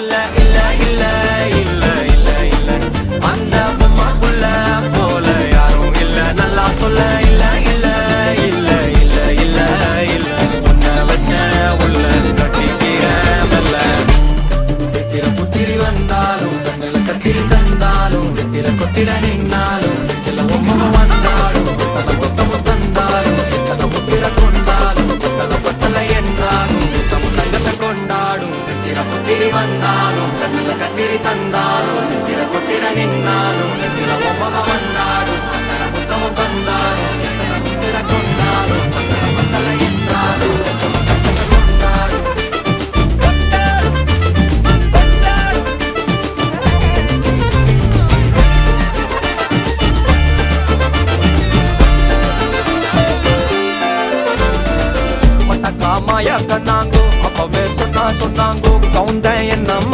பக்கத்துல இல்ல இல்ல இல்ல இல்ல இல்ல அந்த பொம்மை புள்ள போல யாரும் இல்ல நல்லா சொல்ல இல்ல இல்ல இல்ல இல்ல இல்ல இல்ல உன்னை வச்ச உள்ள கட்டிக்கிற மெல்ல சித்திர புத்திரி வந்தாலும் கண்ணுல கத்திரி தந்தாலும் வெத்திர கொத்திட நின்னாலும் சில பொம்மை வந்தாலும் கொத்தல கொத்தமும் தந்தாலும் எத்தனை புத்திர கொண்டாலும் கொத்தல கொத்தல என்றாலும் கொத்தமும் தங்கத்தை கொண்டாடும் சித்திர புத்திரி வந்தாலும் கண்ணுல கத்திரி தந்தாலும் வெத்திர கொத்திட நின்னாலும் வெத்திர பொம்மை வந்தாலும் கொத்தல கொத்தமும் தந்தாலும் எத்தனை புத்திர கொண்டாலும் கொத்தல கொத்தல என்றாலும் கொத்தமும் தங்கத்தை கொண்டாடும் மாயா கண்ணாங்கோ அப்பவே சொன்னாங்கோ கவுந்தேன் என்ன